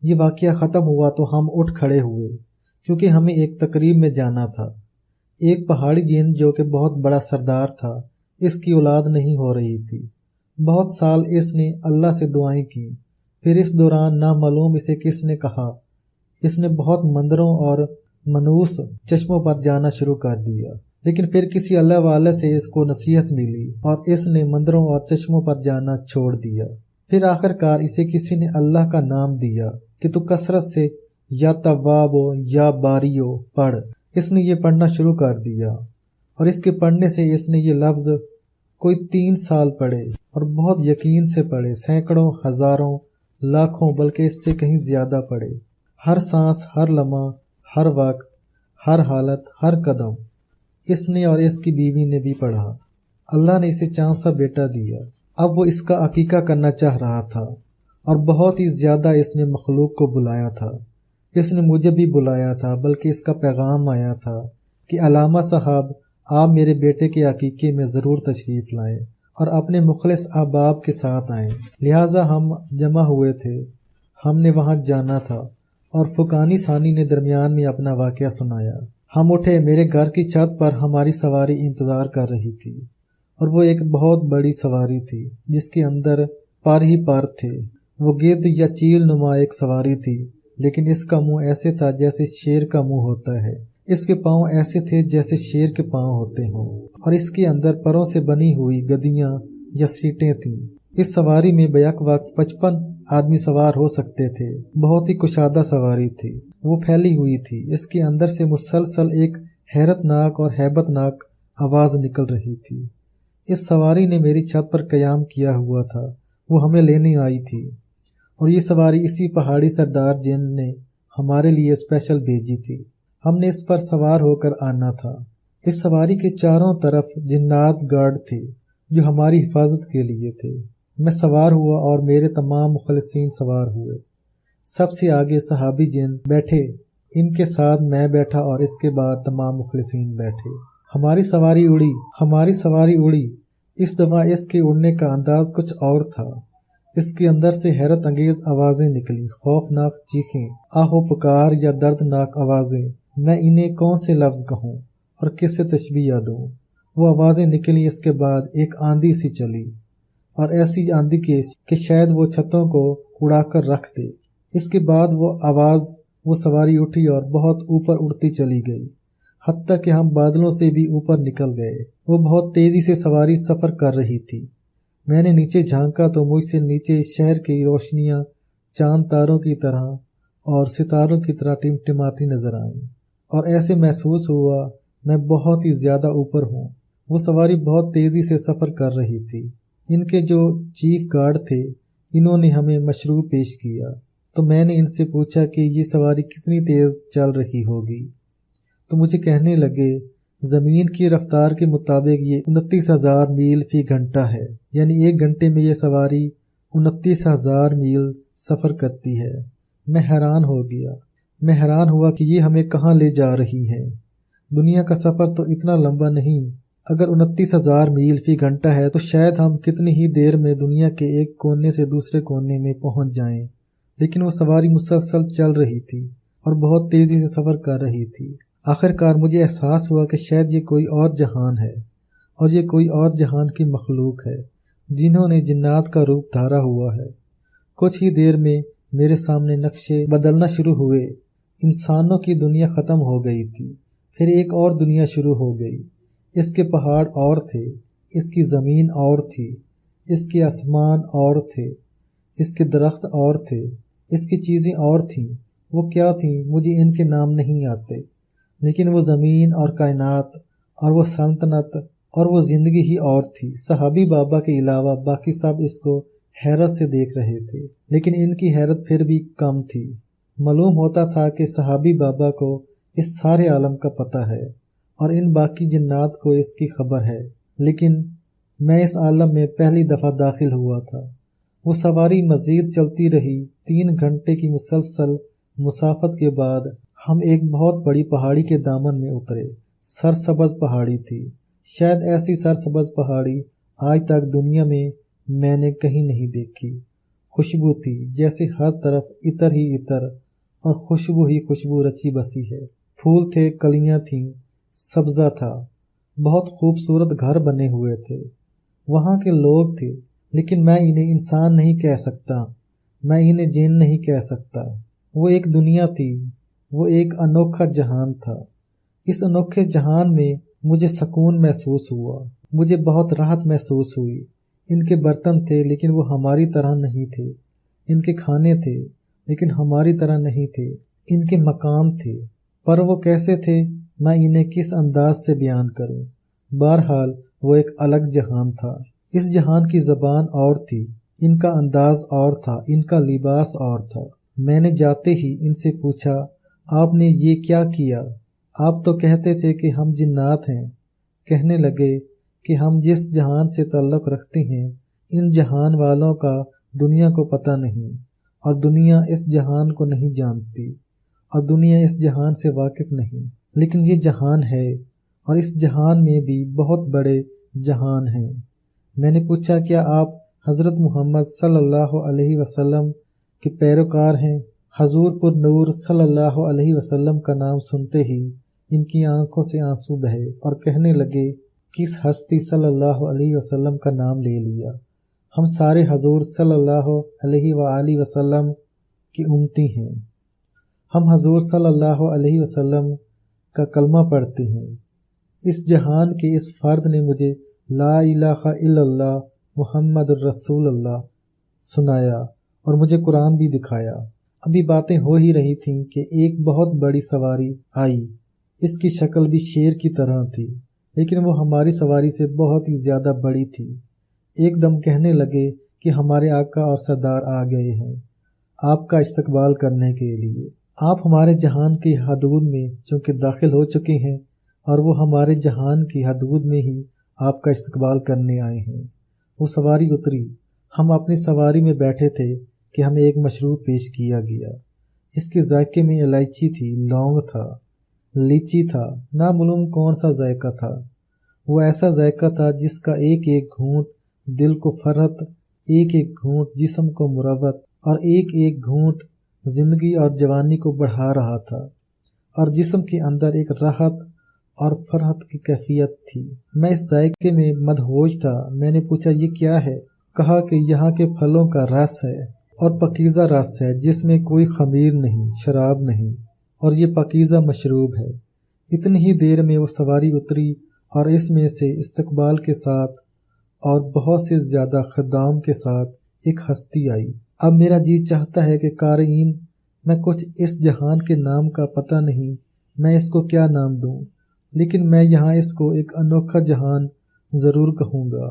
یہ واقعہ ختم ہوا تو ہم اٹھ کھڑے ہوئے کیونکہ ہمیں ایک تقریب میں جانا تھا۔ ایک پہاڑی جن جو کہ بہت بڑا سردار تھا، اس کی اولاد نہیں ہو رہی تھی۔ بہت سال اس نے اللہ سے دعائیں کی، پھر اس دوران نامعلوم اسے کس نے کہا، اس نے بہت مندروں اور منوس چشموں پر جانا شروع کر دیا۔ لیکن پھر کسی اللہ والے سے اس کو نصیحت ملی اور اس نے مندروں اور چشموں پر جانا چھوڑ دیا۔ پھر آخر کار اسے کسی نے اللہ کا نام دیا کہ تو کثرت سے یا توابو یا باریو پڑھ۔ اس نے یہ پڑھنا شروع کر دیا اور اس کے پڑھنے سے اس نے یہ لفظ کوئی 3 سال پڑھے اور بہت یقین سے پڑھے، سینکڑوں، ہزاروں، لاکھوں، بلکہ اس سے کہیں زیادہ پڑھے۔ ہر سانس، ہر لمحہ، ہر وقت، ہر حالت، ہر قدم اس نے اور اس کی بیوی نے بھی پڑھا۔ اللہ نے اسے چاند سا بیٹا دیا۔ اب وہ اس کا عقیقہ کرنا چاہ رہا تھا اور بہت ہی زیادہ اس نے مخلوق کو بلایا تھا۔ اس نے مجھے بھی بلایا تھا، بلکہ اس کا پیغام آیا تھا کہ علامہ صاحب آپ میرے بیٹے کے عقیقے میں ضرور تشریف لائیں اور اپنے مخلص احباب کے ساتھ آئیں۔ لہٰذا ہم جمع ہوئے تھے، ہم نے وہاں جانا تھا اور فقانی ثانی نے درمیان میں اپنا واقعہ سنایا۔ ہم اٹھے، میرے گھر کی چھت پر ہماری سواری انتظار کر رہی تھی اور وہ ایک بہت بڑی سواری تھی جس کے اندر پر ہی پر تھے۔ وہ گدھ یا چیل نما ایک سواری تھی، لیکن اس کا منہ ایسے تھا جیسے شیر کا منہ ہوتا ہے، اس کے پاؤں ایسے تھے جیسے شیر کے پاؤں ہوتے ہوں، اور اس کے اندر پروں سے بنی ہوئی گدیاں یا سیٹیں تھیں۔ اس سواری میں بیک وقت 55 آدمی سوار ہو سکتے تھے۔ بہت ہی کشادہ سواری تھی، وہ پھیلی ہوئی تھی۔ اس کے اندر سے مسلسل ایک حیرت ناک اور ہیبت ناک آواز نکل رہی تھی۔ اس سواری نے میری چھت پر قیام کیا ہوا تھا، وہ ہمیں لینے آئی تھی، اور یہ سواری اسی پہاڑی سردار جن نے ہمارے لیے اسپیشل بھیجی تھی۔ ہم نے اس پر سوار ہو کر آنا تھا۔ اس سواری کے چاروں طرف جنات گارڈ تھے جو ہماری حفاظت کے لیے تھے۔ میں سوار ہوا اور میرے تمام مخلصین سوار ہوئے۔ سب سے آگے صحابی جن بیٹھے، ان کے ساتھ میں بیٹھا اور اس کے بعد تمام مخلصین بیٹھے۔ ہماری سواری اڑی۔ اس دفعہ اس کے اڑنے کا انداز کچھ اور تھا۔ اس کے اندر سے حیرت انگیز آوازیں نکلی، خوفناک چیخیں، آہو پکار یا دردناک آوازیں۔ میں انہیں کون سے لفظ کہوں اور کس سے تشبیہ دوں؟ وہ آوازیں نکلی، اس کے بعد ایک آندھی سی چلی، اور ایسی آندھی کہ شاید وہ چھتوں کو اڑا کر رکھ دے۔ اس کے بعد وہ سواری اٹھی اور بہت اوپر اڑتی چلی گئی، حتیٰ کہ ہم بادلوں سے بھی اوپر نکل گئے۔ وہ بہت تیزی سے سواری سفر کر رہی تھی۔ میں نے نیچے جھانکا تو مجھ سے نیچے شہر کی روشنیاں چاند تاروں کی طرح اور ستاروں کی طرح ٹمٹماتی نظر آئیں، اور ایسے محسوس ہوا میں بہت ہی زیادہ اوپر ہوں۔ وہ سواری بہت تیزی سے سفر کر رہی تھی۔ ان کے جو چیف گارڈ تھے، انہوں نے ہمیں مشروب پیش کیا، تو میں نے ان سے پوچھا کہ یہ سواری کتنی تیز چل رہی ہوگی، تو مجھے کہنے لگے زمین کی رفتار کے مطابق یہ 29,000 میل فی گھنٹہ ہے، یعنی 1 گھنٹے میں یہ سواری 29,000 میل سفر کرتی ہے۔ میں حیران ہوا کہ یہ ہمیں کہاں لے جا رہی ہے۔ دنیا کا سفر تو اتنا لمبا نہیں۔ اگر 29,000 میل فی گھنٹہ ہے تو شاید ہم کتنی ہی دیر میں دنیا کے ایک کونے سے دوسرے کونے میں پہنچ جائیں، لیکن وہ سواری مسلسل چل رہی تھی اور بہت تیزی سے سفر کر رہی تھی۔ آخر کار مجھے احساس ہوا کہ شاید یہ کوئی اور جہان ہے، اور یہ کوئی اور جہان کی مخلوق ہے جنہوں نے جنات کا روپ دھارا ہوا ہے۔ کچھ ہی دیر میں میرے سامنے نقشے بدلنا شروع ہوئے۔ انسانوں کی دنیا ختم ہو گئی تھی، پھر ایک اور دنیا شروع ہو گئی۔ اس کے پہاڑ اور تھے، اس کی زمین اور تھی، اس کے آسمان اور تھے، اس کے درخت اور تھے، اس کی چیزیں اور تھیں۔ وہ کیا تھیں مجھے ان کے نام نہیں آتے، لیکن وہ زمین اور کائنات اور وہ سلطنت اور وہ زندگی ہی اور تھی۔ صحابی بابا کے علاوہ باقی سب اس کو حیرت سے دیکھ رہے تھے، لیکن ان کی حیرت پھر بھی کم تھی۔ معلوم ہوتا تھا کہ صحابی بابا کو اس سارے عالم کا پتہ ہے اور ان باقی جنات کو اس کی خبر ہے، لیکن میں اس عالم میں پہلی دفعہ داخل ہوا تھا۔ وہ سواری مزید چلتی رہی۔ 3 گھنٹے کی مسلسل مسافت کے بعد ہم ایک بہت بڑی پہاڑی کے دامن میں اترے۔ سرسبز پہاڑی تھی، شاید ایسی سرسبز پہاڑی آج تک دنیا میں نے کہیں نہیں دیکھی۔ خوشبو تھی، جیسے ہر طرف عطر ہی عطر اور خوشبو ہی خوشبو رچی بسی ہے۔ پھول تھے، کلیاں تھیں، سبزہ تھا، بہت خوبصورت گھر بنے ہوئے تھے۔ وہاں کے لوگ تھے، لیکن میں انہیں انسان نہیں کہہ سکتا، میں انہیں جن نہیں کہہ سکتا۔ وہ ایک دنیا تھی، وہ ایک انوکھا جہان تھا۔ اس انوکھے جہان میں مجھے سکون محسوس ہوا، مجھے بہت راحت محسوس ہوئی۔ ان کے برتن تھے لیکن وہ ہماری طرح نہیں تھے، ان کے کھانے تھے لیکن ہماری طرح نہیں تھے، ان کے مقام تھے، پر وہ کیسے تھے میں انہیں کس انداز سے بیان کروں۔ بہرحال وہ ایک الگ جہان تھا۔ اس جہان کی زبان اور تھی، ان کا انداز اور تھا، ان کا لباس اور تھا۔ میں نے جاتے ہی ان سے پوچھا، آپ نے یہ کیا کیا؟ آپ تو کہتے تھے کہ ہم جنات ہیں۔ کہنے لگے کہ ہم جس جہان سے تعلق رکھتے ہیں ان جہان والوں کا دنیا کو پتہ نہیں، اور دنیا اس جہان کو نہیں جانتی، اور دنیا اس جہان سے واقف نہیں، لیکن یہ جہان ہے، اور اس جہان میں بھی بہت بڑے جہان ہیں۔ میں نے پوچھا، کیا آپ حضرت محمد صلی اللہ علیہ وسلم کے پیروکار ہیں؟ حضور پر نور صلی اللہ علیہ وسلم کا نام سنتے ہی ان کی آنکھوں سے آنسو بہے اور کہنے لگے، کس ہستی صلی اللہ علیہ وسلم کا نام لے لیا؟ ہم سارے حضور صلی اللہ علیہ وآلہ وسلم کی امتی ہیں، ہم حضور صلی اللہ علیہ وسلم کا کلمہ پڑھتے ہیں۔ اس جہان کے اس فرد نے مجھے لا الہ الا اللہ محمد الرسول اللہ سنایا اور مجھے قرآن بھی دکھایا۔ ابھی باتیں ہو ہی رہی تھیں کہ ایک بہت بڑی سواری آئی۔ اس کی شکل بھی شیر کی طرح تھی، لیکن وہ ہماری سواری سے بہت ہی زیادہ بڑی تھی۔ ایک دم کہنے لگے کہ ہمارے آقا اور سردار آ گئے ہیں آپ کا استقبال کرنے کے لیے۔ آپ ہمارے جہان کی حدود میں چونکہ داخل ہو چکے ہیں، اور وہ ہمارے جہان کی حدود میں ہی آپ کا استقبال کرنے آئے ہیں۔ وہ سواری اتری، ہم اپنی سواری میں بیٹھے تھے کہ ہمیں ایک مشروب پیش کیا گیا۔ اس کے ذائقے میں الائچی تھی، لونگ تھا، لیچی تھا، نامعلوم کون سا ذائقہ تھا۔ وہ ایسا ذائقہ تھا جس کا ایک ایک گھونٹ دل کو فرحت، ایک ایک گھونٹ جسم کو مروت، اور ایک ایک گھونٹ زندگی اور جوانی کو بڑھا رہا تھا، اور جسم کے اندر ایک راحت اور فرحت کی کیفیت تھی۔ میں اس ذائقے میں مدہوش تھا۔ میں نے پوچھا، یہ کیا ہے؟ کہا کہ یہاں کے پھلوں کا رس ہے، اور پاکیزہ رس ہے جس میں کوئی خمیر نہیں، شراب نہیں، اور یہ پاکیزہ مشروب ہے۔ اتنی ہی دیر میں وہ سواری اتری اور اس میں سے استقبال کے ساتھ اور بہت سے زیادہ خدام کے ساتھ ایک ہستی آئی۔ اب میرا جی چاہتا ہے کہ قارئین، میں کچھ اس جہان کے نام کا پتہ نہیں میں اس کو کیا نام دوں، لیکن میں یہاں اس کو ایک انوکھا جہان ضرور کہوں گا،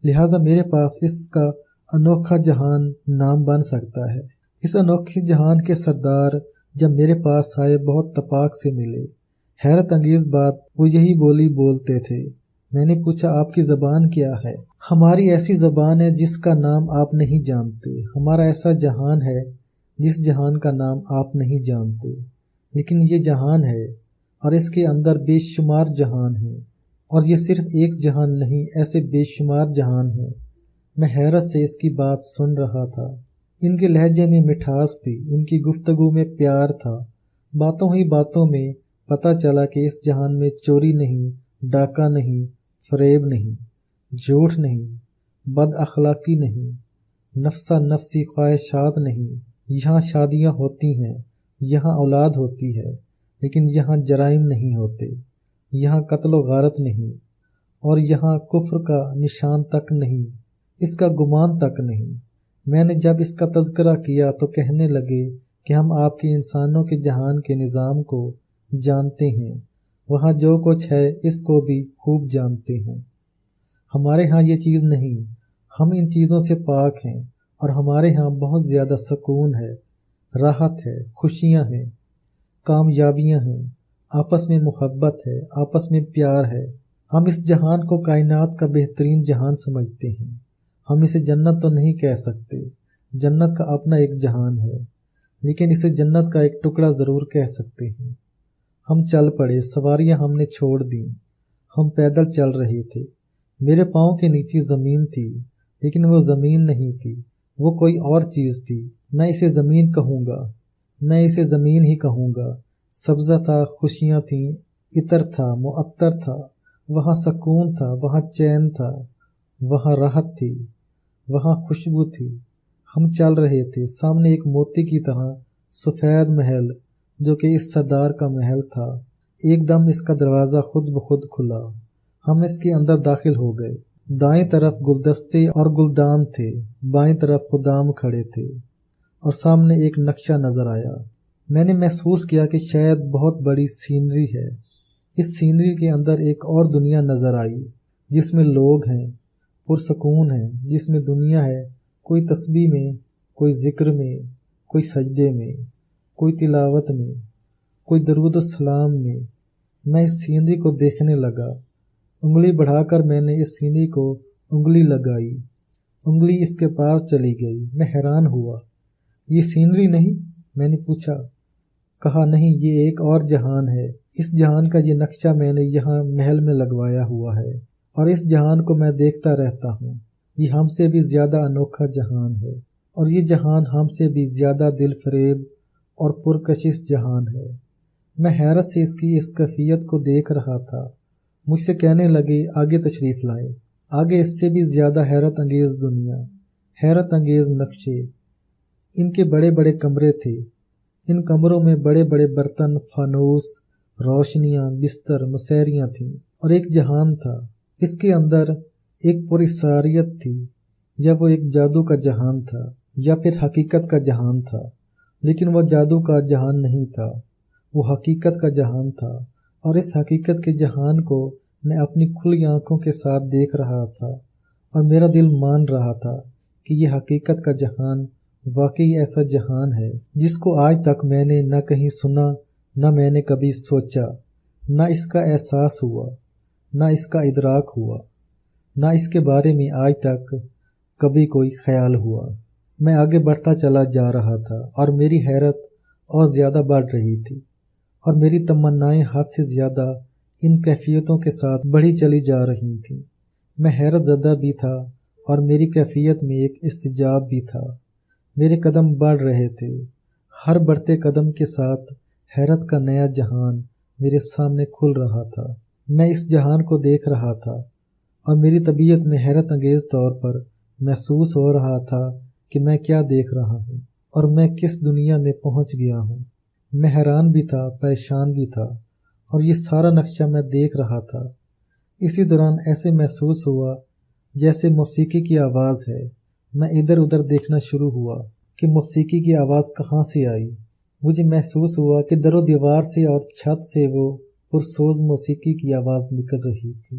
لہٰذا میرے پاس اس کا انوکھا جہان نام بن سکتا ہے۔ اس انوکھے جہان کے سردار جب میرے پاس آئے بہت تپاک سے ملے۔ حیرت انگیز بات، وہ یہی بولی بولتے تھے۔ میں نے پوچھا، آپ کی زبان کیا ہے؟ ہماری ایسی زبان ہے جس کا نام آپ نہیں جانتے، ہمارا ایسا جہان ہے جس جہان کا نام آپ نہیں جانتے، لیکن یہ جہان ہے اور اس کے اندر بے شمار جہان ہیں، اور یہ صرف ایک جہان نہیں، ایسے بے شمار جہان ہیں۔ میں حیرت سے اس کی بات سن رہا تھا۔ ان کے لہجے میں مٹھاس تھی، ان کی گفتگو میں پیار تھا۔ باتوں ہی باتوں میں پتہ چلا کہ اس جہان میں چوری نہیں، ڈاکہ نہیں، فریب نہیں، جھوٹ نہیں، بد اخلاقی نہیں، نفسا نفسی خواہشات نہیں۔ یہاں شادیاں ہوتی ہیں، یہاں اولاد ہوتی ہے، لیکن یہاں جرائم نہیں ہوتے، یہاں قتل و غارت نہیں، اور یہاں کفر کا نشان تک نہیں، اس کا گمان تک نہیں۔ میں نے جب اس کا تذکرہ کیا تو کہنے لگے کہ ہم آپ کے انسانوں کے جہان کے نظام کو جانتے ہیں، وہاں جو کچھ ہے اس کو بھی خوب جانتے ہیں۔ ہمارے ہاں یہ چیز نہیں، ہم ان چیزوں سے پاک ہیں، اور ہمارے ہاں بہت زیادہ سکون ہے، راحت ہے، خوشیاں ہیں، کامیابیاں ہیں، آپس میں محبت ہے، آپس میں پیار ہے۔ ہم اس جہان کو کائنات کا بہترین جہان سمجھتے ہیں۔ ہم اسے جنت تو نہیں کہہ سکتے، جنت کا اپنا ایک جہان ہے، لیکن اسے جنت کا ایک ٹکڑا ضرور کہہ سکتے ہیں۔ ہم چل پڑے، سواریاں ہم نے چھوڑ دیں، ہم پیدل چل رہے تھے۔ میرے پاؤں کے نیچے زمین تھی، لیکن وہ زمین نہیں تھی، وہ کوئی اور چیز تھی۔ میں اسے زمین کہوں گا، میں اسے زمین ہی کہوں گا۔ سبزہ تھا، خوشیاں تھیں، عطر تھا، معطر تھا، وہاں سکون تھا، وہاں چین تھا، وہاں راحت تھی، وہاں خوشبو تھی۔ ہم چل رہے تھے، سامنے ایک موتی کی طرح سفید محل جو کہ اس سردار کا محل تھا۔ ایک دم اس کا دروازہ خود بخود کھلا، ہم اس کے اندر داخل ہو گئے۔ دائیں طرف گلدستے اور گلدان تھے، بائیں طرف خدام کھڑے تھے، اور سامنے ایک نقشہ نظر آیا۔ میں نے محسوس کیا کہ شاید بہت بڑی سینری ہے۔ اس سینری کے اندر ایک اور دنیا نظر آئی جس میں لوگ ہیں، پرسکون ہیں، جس میں دنیا ہے، کوئی تسبیح میں، کوئی ذکر میں، کوئی سجدے میں، کوئی تلاوت میں، کوئی درود السلام میں۔ میں اس سینری کو دیکھنے لگا۔ انگلی بڑھا کر میں نے اس سینری کو انگلی لگائی، انگلی اس کے پاس چلی گئی۔ میں حیران ہوا۔ یہ سینری نہیں؟ میں نے پوچھا۔ کہا نہیں، یہ ایک اور جہان ہے۔ اس جہان کا یہ نقشہ میں نے یہاں محل میں لگوایا ہوا ہے، اور اس جہان کو میں دیکھتا رہتا ہوں۔ یہ ہم سے بھی زیادہ انوکھا جہان ہے، اور یہ جہان ہم سے بھی زیادہ دل فریب اور پرکشش جہان ہے۔ میں حیرت سے اس کی اس کیفیت کو دیکھ رہا تھا۔ مجھ سے کہنے لگے آگے تشریف لائیں۔ آگے اس سے بھی زیادہ حیرت انگیز دنیا، حیرت انگیز نقشے۔ ان کے بڑے بڑے کمرے تھے، ان کمروں میں بڑے بڑے برتن، فانوس، روشنیاں، بستر، مسیریاں تھیں، اور ایک جہان تھا۔ اس کے اندر ایک پراسراریت تھی، یا وہ ایک جادو کا جہان تھا، یا پھر حقیقت کا جہان تھا۔ لیکن وہ جادو کا جہان نہیں تھا، وہ حقیقت کا جہان تھا، اور اس حقیقت کے جہان کو میں اپنی کھلی آنکھوں کے ساتھ دیکھ رہا تھا، اور میرا دل مان رہا تھا کہ یہ حقیقت کا جہان واقعی ایسا جہان ہے جس کو آج تک میں نے نہ کہیں سنا، نہ میں نے کبھی سوچا، نہ اس کا احساس ہوا، نہ اس کا ادراک ہوا، نہ اس کے بارے میں آج تک کبھی کوئی خیال ہوا۔ میں آگے بڑھتا چلا جا رہا تھا، اور میری حیرت اور زیادہ بڑھ رہی تھی، اور میری تمنائیں حد سے زیادہ ان کیفیتوں کے ساتھ بڑھی چلی جا رہی تھیں۔ میں حیرت زدہ بھی تھا، اور میری کیفیت میں ایک استجاب بھی تھا۔ میرے قدم بڑھ رہے تھے، ہر بڑھتے قدم کے ساتھ حیرت کا نیا جہان میرے سامنے کھل رہا تھا۔ میں اس جہان کو دیکھ رہا تھا، اور میری طبیعت میں حیرت انگیز طور پر محسوس ہو رہا تھا کہ میں کیا دیکھ رہا ہوں، اور میں کس دنیا میں پہنچ گیا ہوں۔ میں حیران بھی تھا، پریشان بھی تھا، اور یہ سارا نقشہ میں دیکھ رہا تھا۔ اسی دوران ایسے محسوس ہوا جیسے موسیقی کی آواز ہے۔ میں ادھر ادھر دیکھنا شروع ہوا کہ موسیقی کی آواز کہاں سے آئی۔ مجھے محسوس ہوا کہ در و دیوار سے اور چھت سے وہ پرسوز موسیقی کی آواز نکل رہی تھی۔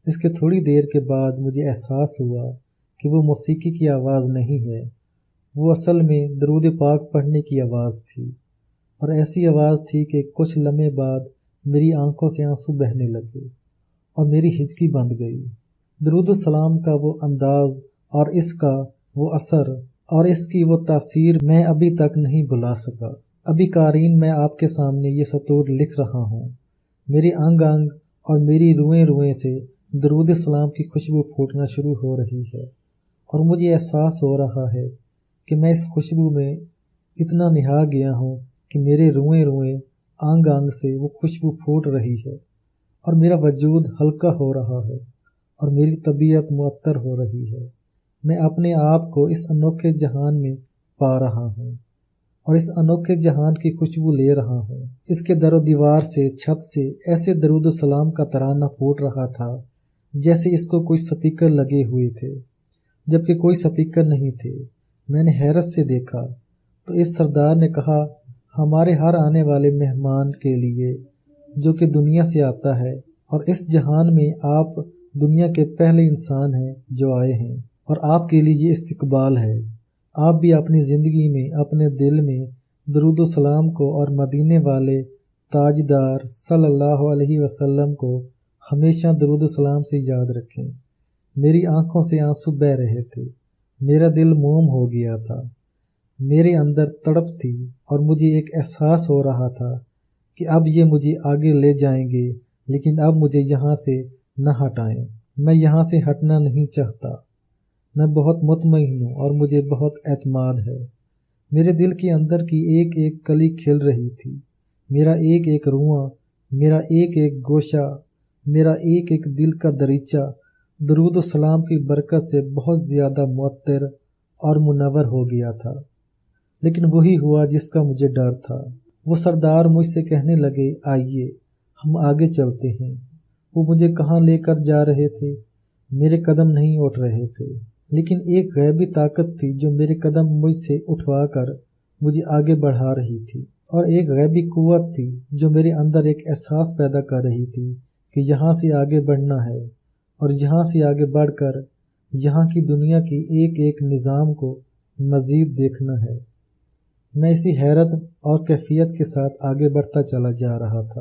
اس کے تھوڑی دیر کے بعد مجھے احساس ہوا کہ وہ موسیقی کی آواز نہیں ہے، وہ اصل میں درود پاک پڑھنے کی آواز تھی، اور ایسی آواز تھی کہ کچھ لمحے بعد میری آنکھوں سے آنسو بہنے لگے، اور میری ہچکی بند گئی۔ درود السلام کا وہ انداز، اور اس کا وہ اثر، اور اس کی وہ تاثیر میں ابھی تک نہیں بھلا سکا۔ ابھی قارئین میں آپ کے سامنے یہ سطور لکھ رہا ہوں، میری انگ انگ اور میری روئیں روئیں سے درود السلام کی خوشبو پھوٹنا شروع ہو رہی ہے، اور مجھے احساس ہو رہا ہے کہ میں اس خوشبو میں اتنا نہا گیا ہوں کہ میرے روئیں روئیں، انگ انگ سے وہ خوشبو پھوٹ رہی ہے، اور میرا وجود ہلکا ہو رہا ہے، اور میری طبیعت معطر ہو رہی ہے۔ میں اپنے آپ کو اس انوکھے جہان میں پا رہا ہوں، اور اس انوکھے جہان کی خوشبو لے رہا ہوں۔ اس کے در و دیوار سے، چھت سے ایسے درود السلام کا ترانہ پھوٹ رہا تھا جیسے اس کو کوئی سپیکر لگے ہوئے تھے، جبکہ کوئی سپیکر نہیں تھے۔ میں نے حیرت سے دیکھا تو اس سردار نے کہا، ہمارے ہر آنے والے مہمان کے لیے جو کہ دنیا سے آتا ہے، اور اس جہان میں آپ دنیا کے پہلے انسان ہیں جو آئے ہیں، اور آپ کے لیے یہ استقبال ہے۔ آپ بھی اپنی زندگی میں، اپنے دل میں درود و سلام کو اور مدینے والے تاجدار صلی اللہ علیہ وسلم کو ہمیشہ درود و سلام سے یاد رکھیں۔ میری آنکھوں سے آنسو بہہ رہے تھے، میرا دل موم ہو گیا تھا، میرے اندر تڑپ تھی، اور مجھے ایک احساس ہو رہا تھا کہ اب یہ مجھے آگے لے جائیں گے، لیکن اب مجھے یہاں سے نہ ہٹائیں، میں یہاں سے ہٹنا نہیں چاہتا۔ میں بہت مطمئن ہوں اور مجھے بہت اعتماد ہے۔ میرے دل کے اندر کی ایک ایک کلی کھل رہی تھی، میرا ایک ایک رواں، میرا ایک ایک گوشہ، میرا ایک ایک دل کا دریچہ درود و سلام کی برکت سے بہت زیادہ معطر اور منور ہو گیا تھا۔ لیکن وہی ہوا جس کا مجھے ڈر تھا۔ وہ سردار مجھ سے کہنے لگے، آئیے ہم آگے چلتے ہیں۔ وہ مجھے کہاں لے کر جا رہے تھے؟ میرے قدم نہیں اٹھ رہے تھے، لیکن ایک غیبی طاقت تھی جو میرے قدم مجھ سے اٹھوا کر مجھے آگے بڑھا رہی تھی، اور ایک غیبی قوت تھی جو میرے اندر ایک احساس پیدا کر رہی تھی کہ یہاں سے آگے بڑھنا ہے، اور یہاں سے آگے بڑھ کر یہاں کی دنیا کی ایک ایک نظام کو مزید دیکھنا ہے۔ میں اسی حیرت اور کیفیت کے ساتھ آگے بڑھتا چلا جا رہا تھا۔